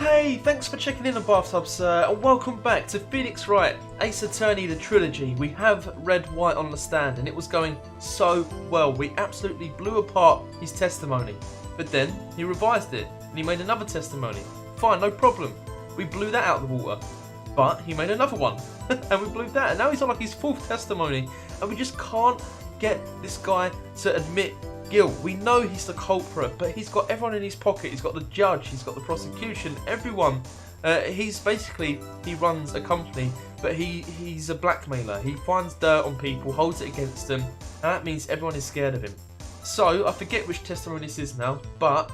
Hey, thanks for checking in on Bathtub, sir, and welcome back to Phoenix Wright Ace Attorney the Trilogy. We have Red White on the stand, and it was going so well. We absolutely blew apart his testimony. But then, he revised it, and he made another testimony. Fine, no problem. We blew that out of the water. But he made another one, and we blew that, and now he's on like his fourth testimony, and we just can't get this guy to admit guilt. We know he's the culprit, but he's got everyone in his pocket. He's got the judge, he's got the prosecution, everyone. He runs a company, but he's a blackmailer. He finds dirt on people, holds it against them, and that means everyone is scared of him. So I forget which testimony this is now, but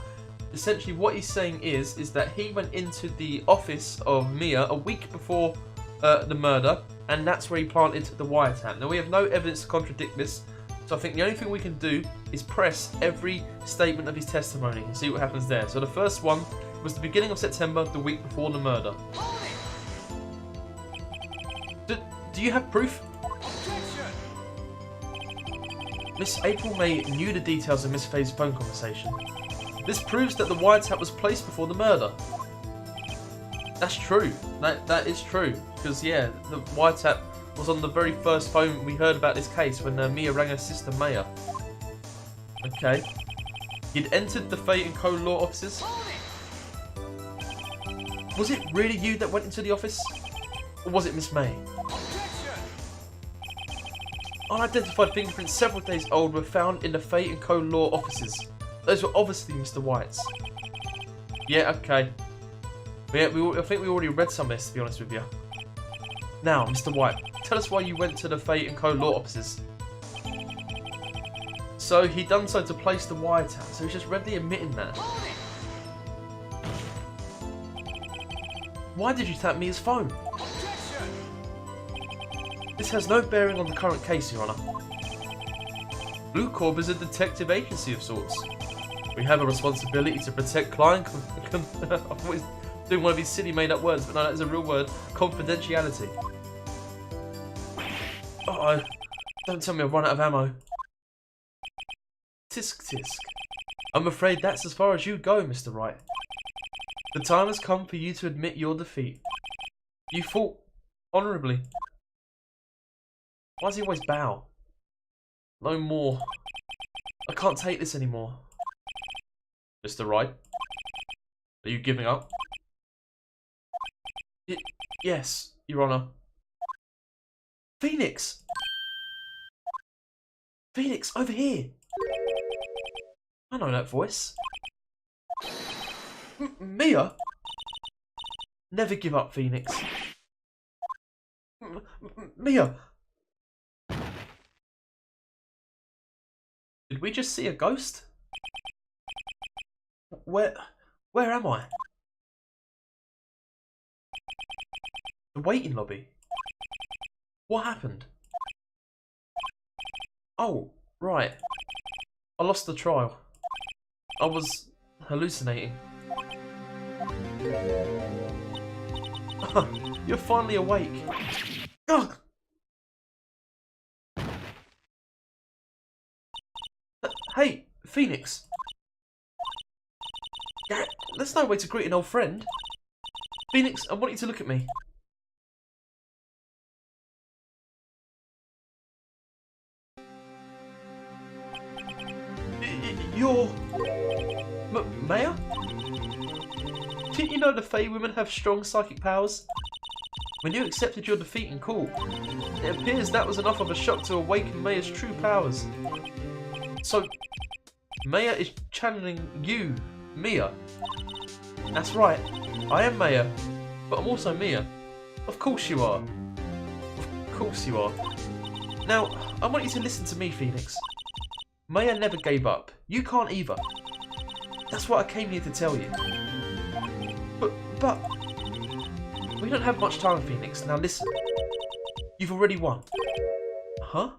essentially what he's saying is that he went into the office of Mia a week before the murder, and that's where he planted the wiretap. Now we have no evidence to contradict this, so I think the only thing we can do is press every statement of his testimony and see what happens there. So the first one was the beginning of September, the week before the murder. Do you have proof? Miss April May knew the details of Miss Faye's phone conversation. This proves that the wiretap was placed before the murder. That's true. That is true. Because, yeah, the wiretap was on the very first phone we heard about this case when Mia rang her sister Maya. Okay. He'd entered the Fate & Co. law offices. Was it really you that went into the office? Or was it Miss May? Unidentified fingerprints several days old were found in the Fate & Co. law offices. Those were obviously Mr. White's. Yeah, okay. Yeah, I think we already read some of this, to be honest with you. Now, Mr. White, tell us why you went to the Fate & Co. law offices. So, he done so to place the wiretap, so he's just readily admitting that. Why did you tap Mia's phone? This has no bearing on the current case, Your Honour. Blue Corp is a detective agency of sorts. We have a responsibility to protect client I'm always doing one of these silly made-up words, but no, that is a real word. Confidentiality. Uh-oh. Don't tell me I've run out of ammo. Tisk tisk. I'm afraid that's as far as you go, Mr. Wright. The time has come for you to admit your defeat. You fought honourably. Why does he always bow? No more. I can't take this anymore. Mr. Wright? Are you giving up? Yes, Your Honour. Phoenix! Phoenix, over here! I know that voice. Mia? Never give up, Phoenix. Mia! Did we just see a ghost? Where am I? The waiting lobby. What happened? Oh, right. I lost the trial. I was hallucinating. You're finally awake. Ugh. Hey, Phoenix. That's no way to greet an old friend. Phoenix, I want you to look at me. You're... Maya? Didn't you know the Fae women have strong psychic powers? When you accepted your defeat in court, it appears that was enough of a shock to awaken Maya's true powers. So, Maya is channeling you, Mia. That's right, I am Maya, but I'm also Mia. Of course you are. Of course you are. Now, I want you to listen to me, Phoenix. Maya never gave up. You can't either. That's what I came here to tell you. But... we don't have much time, Phoenix. Now listen. You've already won. Huh?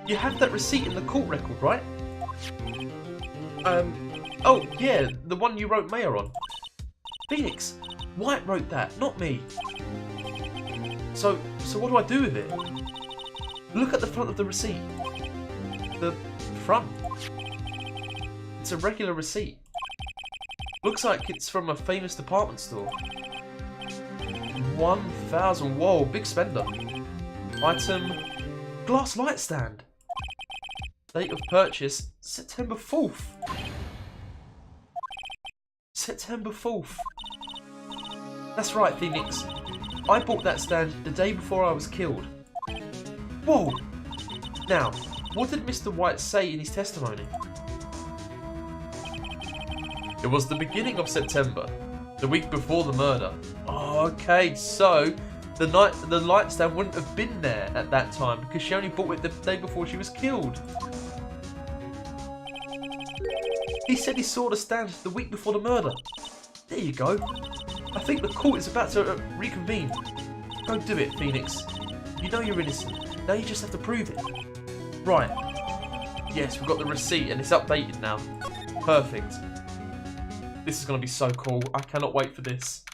You have that receipt in the court record, right? Oh, yeah, the one you wrote Maya on. Phoenix, White wrote that, not me. So what do I do with it? Look at the front of the receipt. The front. It's a regular receipt. Looks like it's from a famous department store. 1,000. Whoa, big spender. Item, glass light stand. Date of purchase, September 4th. September 4th. That's right, Phoenix. I bought that stand the day before I was killed. Whoa! Now, what did Mr. White say in his testimony? It was the beginning of September, the week before the murder. Oh, okay, so the light stand wouldn't have been there at that time because she only bought it the day before she was killed. He said he saw the stand the week before the murder. There you go. I think the court is about to reconvene. Go do it, Phoenix. You know you're innocent. Now you just have to prove it. Right. Yes, we've got the receipt and it's updated now. Perfect. This is going to be so cool. I cannot wait for this.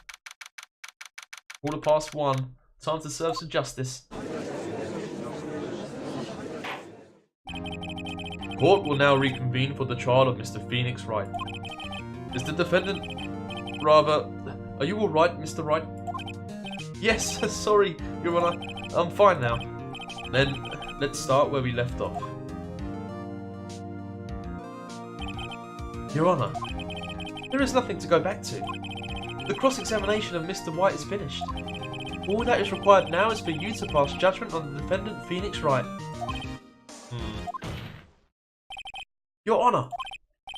1:15. Time to serve some justice. Court will now reconvene for the trial of Mr. Phoenix Wright. Is the defendant... Rather... Are you alright, Mr. Wright? Yes, sorry, Your Honour. I'm fine now. Then, let's start where we left off. Your Honour, there is nothing to go back to. The cross-examination of Mr. White is finished. All that is required now is for you to pass judgment on the defendant Phoenix Wright. Your Honour,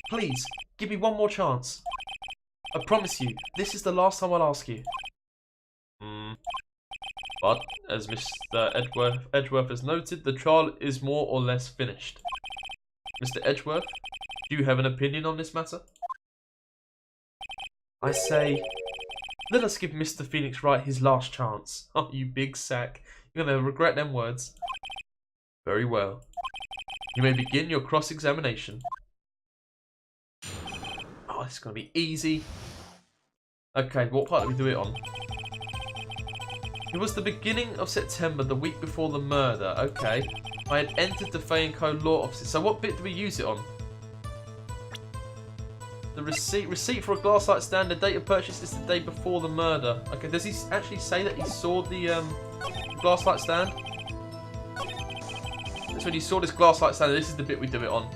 please, give me one more chance. I promise you, this is the last time I'll ask you. But, as Mr. Edgeworth has noted, the trial is more or less finished. Mr. Edgeworth, do you have an opinion on this matter? I say, let us give Mr. Phoenix Wright his last chance. Oh, you big sack. You're going to regret them words. Very well. You may begin your cross-examination. Oh, this is going to be easy. Okay, what part do we do it on? It was the beginning of September, the week before the murder. Okay. I had entered the Fay & Co. law offices. So what bit do we use it on? The receipt for a glass light stand. The date of purchase is the day before the murder. Okay, does he actually say that he saw the glass light stand? That's when you saw this glass light stand. This is the bit we do it on.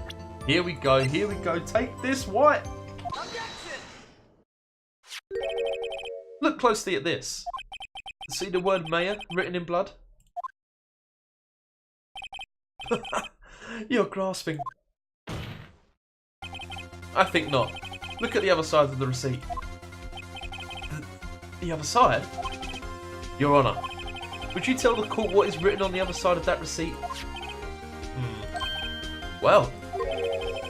Here we go. Here we go. Take this, White. Look closely at this. See the word mayor written in blood? You're grasping. I think not. Look at the other side of the receipt. The other side? Your Honour, would you tell the court what is written on the other side of that receipt? Well,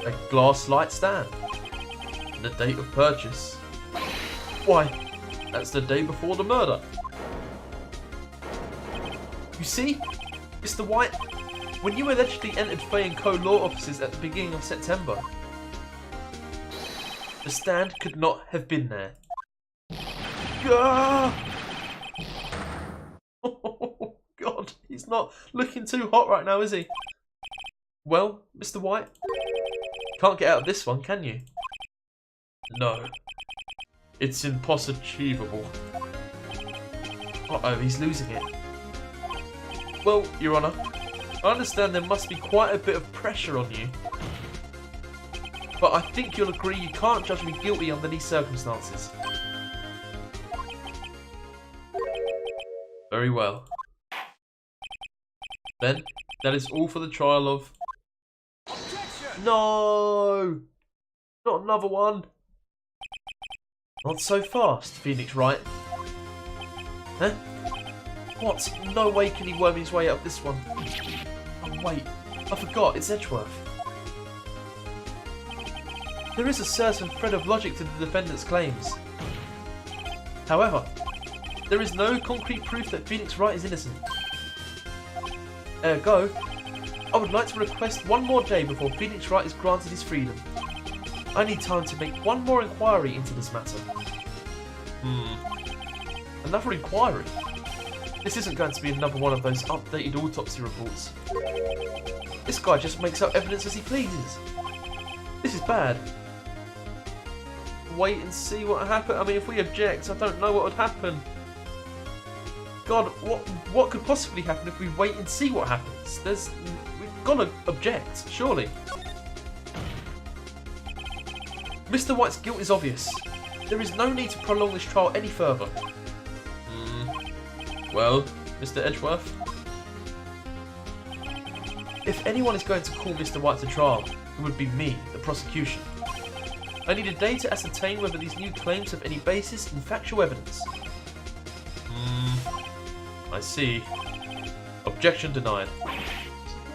a glass light stand. And the date of purchase. Why, that's the day before the murder. You see, Mr. White, when you allegedly entered Fay & Co. law offices at the beginning of September, the stand could not have been there. Oh, God, he's not looking too hot right now, is he? Well, Mr. White, can't get out of this one, can you? No, it's impossible. Uh-oh, he's losing it. Well, Your Honour, I understand there must be quite a bit of pressure on you. But I think you'll agree you can't judge me guilty under these circumstances. Very well. Then, that is all for the trial of... No! Not another one! Not so fast, Phoenix Wright. Huh? What? No way can he worm his way out of this one. Oh wait, I forgot, it's Edgeworth. There is a certain thread of logic to the defendant's claims. However, there is no concrete proof that Phoenix Wright is innocent. Ergo, I would like to request one more day before Phoenix Wright is granted his freedom. I need time to make one more inquiry into this matter. Another inquiry? This isn't going to be another one of those updated autopsy reports. This guy just makes up evidence as he pleases. This is bad. wait and see what happened? I mean, if we object, I don't know what would happen. God, what could possibly happen if we wait and see what happens? We've got to object, surely. Mr. White's guilt is obvious. There is no need to prolong this trial any further. Well, Mr. Edgeworth? If anyone is going to call Mr. White to trial, it would be me, the prosecution. I need a day to ascertain whether these new claims have any basis in factual evidence. I see. Objection denied.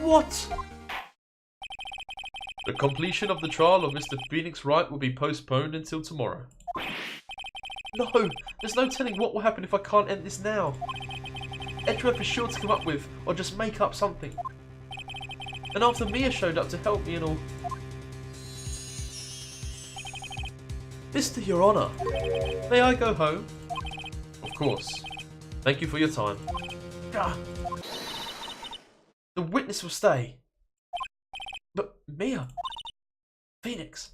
What? The completion of the trial of Mr. Phoenix Wright will be postponed until tomorrow. No, there's no telling what will happen if I can't end this now. Edgeworth is sure to come up with, or just make up something. And after Mia showed up to help me and all. Mr. Your Honour, may I go home? Of course. Thank you for your time. The witness will stay. But Mia, Phoenix,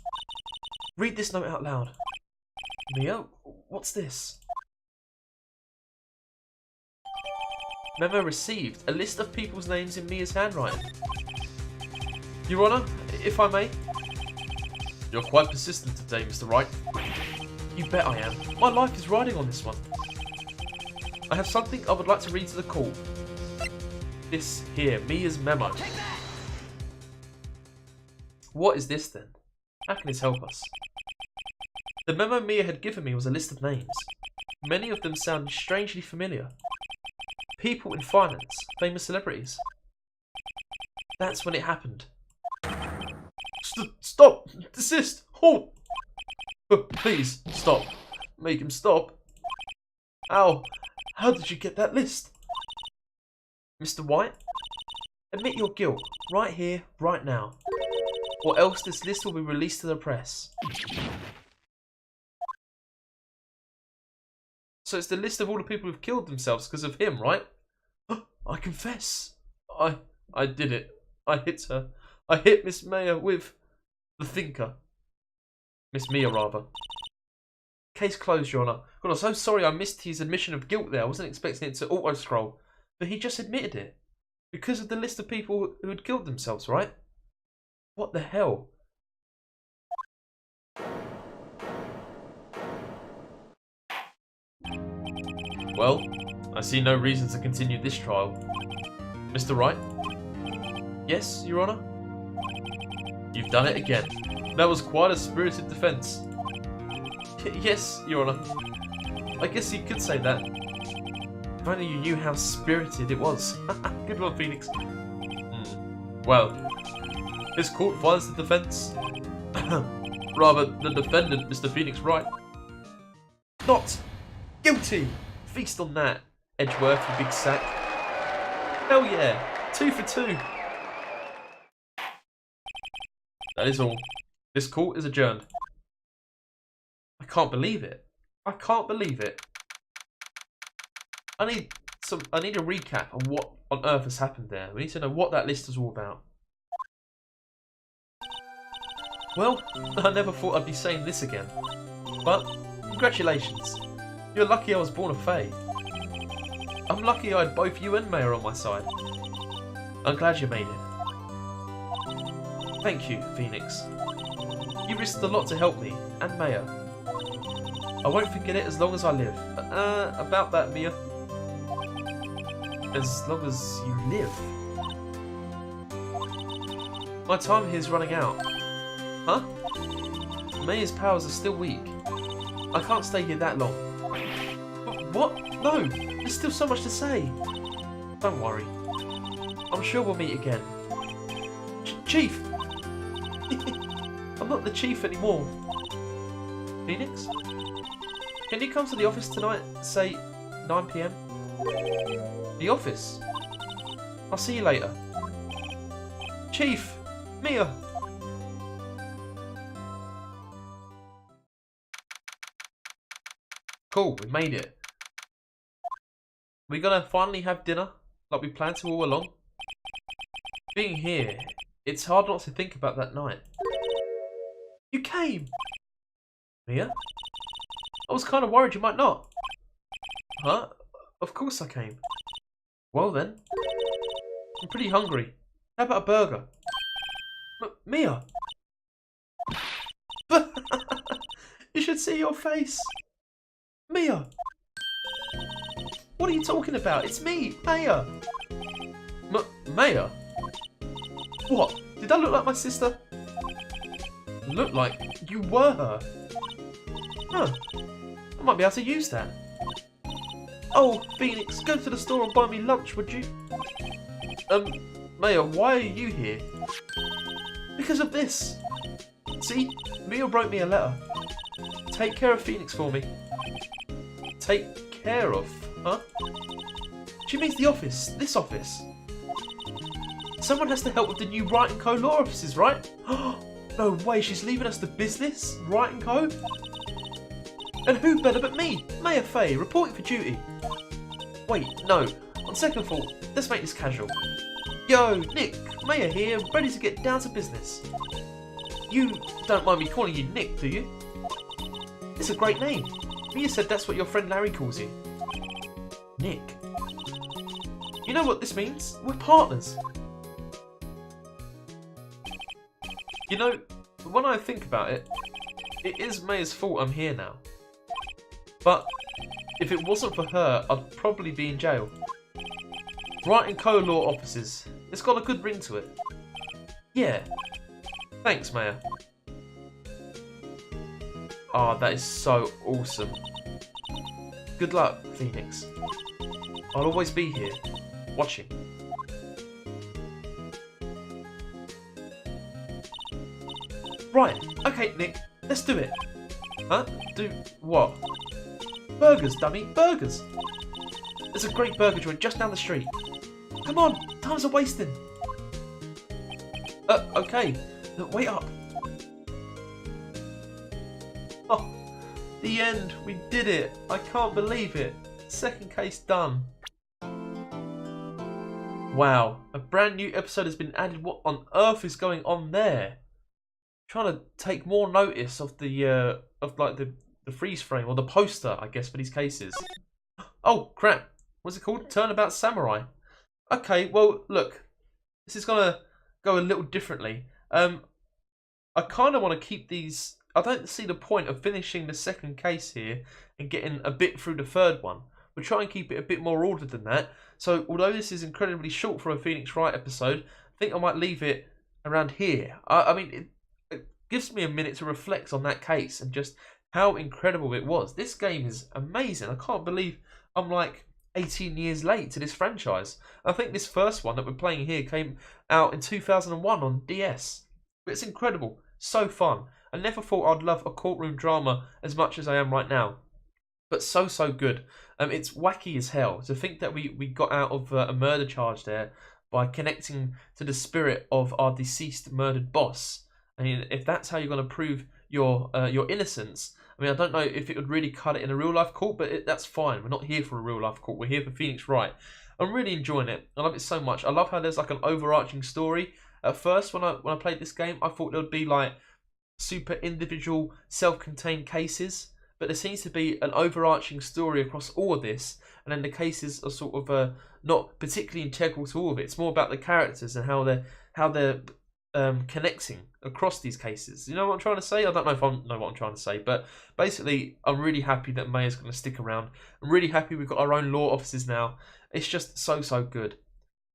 read this note out loud. Mia, what's this? Memo received. A list of people's names in Mia's handwriting. Your Honour, if I may. You're quite persistent today, Mr. Wright. You bet I am. My life is riding on this one. I have something I would like to read to the court. This here, Mia's memo. What is this then? How can this help us? The memo Mia had given me was a list of names. Many of them sounded strangely familiar. People in finance, famous celebrities. That's when it happened. Stop! Desist! Halt! Please, stop. Make him stop. Ow! How did you get that list? Mr. White? Admit your guilt, right here, right now. Or else this list will be released to the press. So it's the list of all the people who've killed themselves because of him, right? I confess. I did it. I hit her. I hit Miss Mia with the thinker. Miss Mia, rather. Case closed, Your Honour. God, I'm so sorry I missed his admission of guilt there. I wasn't expecting it to auto-scroll. But he just admitted it. Because of the list of people who had killed themselves, right? What the hell? Well, I see no reason to continue this trial. Mr. Wright? Yes, Your Honour? You've done it again. That was quite a spirited defence. Yes, Your Honour. I guess you could say that. If only you knew how spirited it was. Good one, Phoenix. Well, this court finds the defence. Rather, the defendant, Mr. Phoenix Wright. Not guilty! Feast on that, Edgeworth, you big sack. Hell yeah! 2 for 2. That is all. This court is adjourned. I can't believe it. I can't believe it. I need a recap on what on earth has happened there. We need to know what that list is all about. Well, I never thought I'd be saying this again. But, congratulations. You're lucky I was born a Fae. I'm lucky I had both you and Maya on my side. I'm glad you made it. Thank you, Phoenix. You risked a lot to help me, and Maya. I won't forget it as long as I live. About that, Mia. As long as you live. My time here is running out. Huh? Maya's powers are still weak. I can't stay here that long. What? No! There's still so much to say. Don't worry. I'm sure we'll meet again. Chief! I'm not the chief anymore. Phoenix? Can you come to the office tonight, say 9 PM? The office? I'll see you later. Chief! Mia! Cool, we made it. We're gonna finally have dinner, like we planned to all along. Being here, it's hard not to think about that night. You came! Mia? I was kind of worried you might not. Huh? Of course I came. Well then. I'm pretty hungry. How about a burger? Mia! You should see your face. Mia! What are you talking about? It's me, Maya! Maya? What? Did I look like my sister? Look like you were her. Huh. I might be able to use that. Oh, Phoenix, go to the store and buy me lunch, would you? Maya, why are you here? Because of this. See, Mia wrote me a letter. Take care of Phoenix for me. Take care of, huh? She means the office, this office. Someone has to help with the new Wright & Co. law offices, right? No way, she's leaving us the business, Wright & Co. And who better but me, Maya Fay, reporting for duty. Wait, no, on second thought, let's make this casual. Yo, Nick, Maya here, ready to get down to business. You don't mind me calling you Nick, do you? It's a great name. Mia said that's what your friend Larry calls you. Nick. You know what this means? We're partners. You know, when I think about it, it is Maya's fault I'm here now. But if it wasn't for her, I'd probably be in jail. Wright & Co. law offices. It's got a good ring to it. Yeah. Thanks, Maya. Oh, that is so awesome. Good luck, Phoenix. I'll always be here, watching. Right, okay, Nick, let's do it. Huh? Do what? Burgers, dummy, burgers. There's a great burger joint just down the street. Come on, time's a wasting. Okay, wait up. Oh, the end, we did it. I can't believe it. Second case done. Wow, a brand new episode has been added. What on earth is going on there? Trying to take more notice of the the freeze frame or the poster, I guess, for these cases. Oh crap! What's it called? Turnabout Samurai. Okay, well look, this is gonna go a little differently. I kind of want to keep these. I don't see the point of finishing the second case here and getting a bit through the third one. We'll try and keep it a bit more ordered than that. So although this is incredibly short for a Phoenix Wright episode, I think I might leave it around here. I mean, it gives me a minute to reflect on that case and just how incredible it was. This game is amazing. I can't believe I'm like 18 years late to this franchise. I think this first one that we're playing here came out in 2001 on DS. But it's incredible. So fun. I never thought I'd love a courtroom drama as much as I am right now. But so good. It's wacky as hell to think that we got out of a murder charge there by connecting to the spirit of our deceased murdered boss. I mean, if that's how you're going to prove your innocence, I mean, I don't know if it would really cut it in a real life court, but that's fine. We're not here for a real life court. We're here for Phoenix Wright. I'm really enjoying it. I love it so much. I love how there's like an overarching story. At first, when I played this game, I thought there would be like super individual, self-contained cases. But there seems to be an overarching story across all of this, and then the cases are sort of not particularly integral to all of it. It's more about the characters and how they're connecting across these cases. You know what I'm trying to say? I don't know if I know what I'm trying to say, but basically, I'm really happy that Maya's going to stick around. I'm really happy we've got our own law offices now. It's just so good.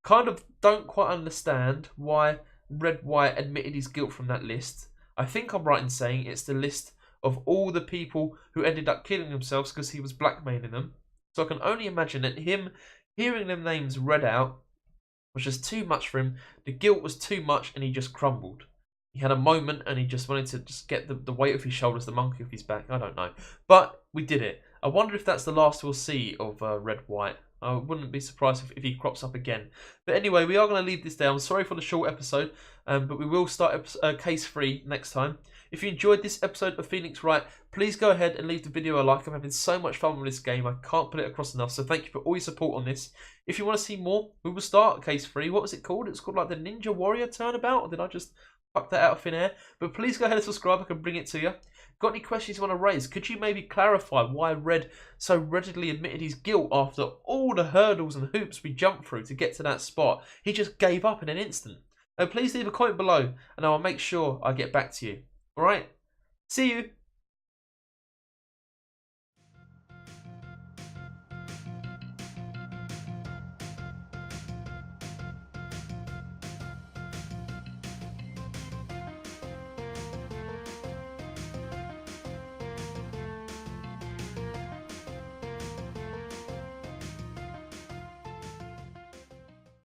Kind of don't quite understand why Red Wyatt admitted his guilt from that list. I think I'm right in saying it's the list of all the people who ended up killing themselves because he was blackmailing them. So I can only imagine that him hearing them names read out was just too much for him. The guilt was too much and he just crumbled. He had a moment and he just wanted to just get the weight off his shoulders, the monkey off his back. I don't know. But we did it. I wonder if that's the last we'll see of Red Wyatt. I wouldn't be surprised if he crops up again. But anyway, we are going to leave this down. Sorry for the short episode, but we will start case 3 next time. If you enjoyed this episode of Phoenix Wright, please go ahead and leave the video a like. I'm having so much fun with this game. I can't put it across enough. So thank you for all your support on this. If you want to see more, we will start case 3. What was it called? It's called like the Ninja Warrior Turnabout. Or did I just fuck that out of thin air? But please go ahead and subscribe. I can bring it to you. Got any questions you want to raise? Could you maybe clarify why Red so readily admitted his guilt after all the hurdles and hoops we jumped through to get to that spot? He just gave up in an instant. Please leave a comment below and I'll make sure I get back to you. Alright? See you!